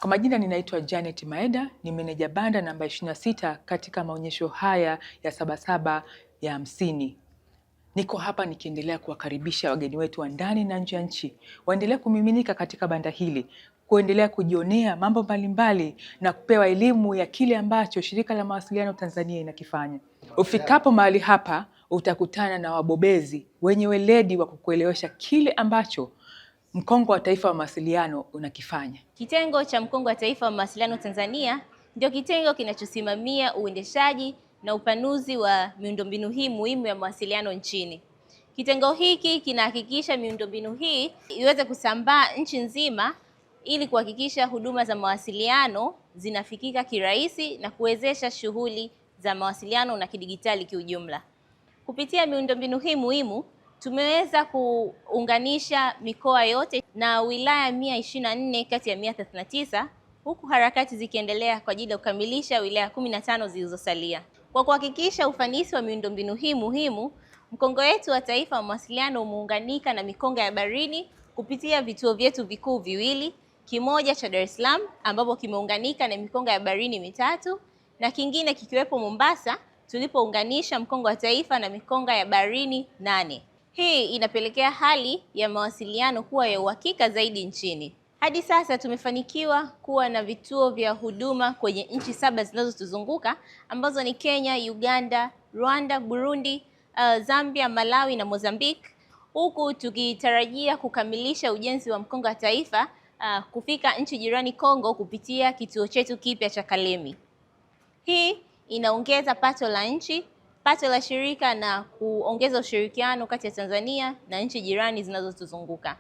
Kwa majina ninaitwa Janet Maeda, ni meneja banda namba 26 katika maonyesho haya ya Sabasaba ya 50. Niko hapa nikiendelea kuwakaribisha wageni wetu wa ndani na nje ya nchi waendelee kumiminika katika banda hili, kuendelea kujionea mambo mbalimbali na kupewa elimu ya kile ambacho Shirika la Mawasiliano Tanzania inakifanya. Ufikapo mahali hapa utakutana na wabobezi wenye weledi wa kukuelewesha kile ambacho Mkongo wa Taifa wa Mawasiliano unakifanya. Kitengo cha Mkongo wa Taifa wa Mawasiliano Tanzania ndio kitengo kinachosimamia uendeshaji na upanuzi wa miundombinu hii muhimu ya mawasiliano nchini. Kitengo hiki kinahakikisha miundombinu hii iweze kusambaa nchi nzima ili kuhakikisha huduma za mawasiliano zinafikika kirahisi na kuwezesha shughuli za mawasiliano na kidigitali kiujumla. Kupitia miundombinu hii muhimu tumeweza kuunganisha mikoa yote na wilaya 124 kati ya 139, huku harakati zikiendelea kwa ajili ya kukamilisha wilaya 15 zilizosalia. Kwa kuhakikisha ufanisi wa miundombinu hii muhimu, Mkongo wetu wa Taifa wa Mawasiliano umeunganika na mikonga ya barini kupitia vituo vyetu vikuu viwili, kimoja cha Dar es Salaam ambapo kimeunganika na mikonga ya barini mitatu na kingine kikiwepo Mombasa tulipounganisha mkongo wa taifa na mikonga ya barini 8. Hii inapelekea hali ya mawasiliano kuwa ya uhakika zaidi nchini. Hadi sasa tumefanikiwa kuwa na vituo vya huduma kwenye nchi 7 zinazotuzunguka ambazo ni Kenya, Uganda, Rwanda, Burundi, Zambia, Malawi na Mozambique, huku tukitarajia kukamilisha ujenzi wa mkongo wa taifa kufika nchi jirani Kongo kupitia kituo chetu kipya cha Kalemi. Hii inaongeza pato la nchi, pato la shirika na kuongeza ushirikiano kati ya Tanzania na nchi jirani zinazotuzunguka.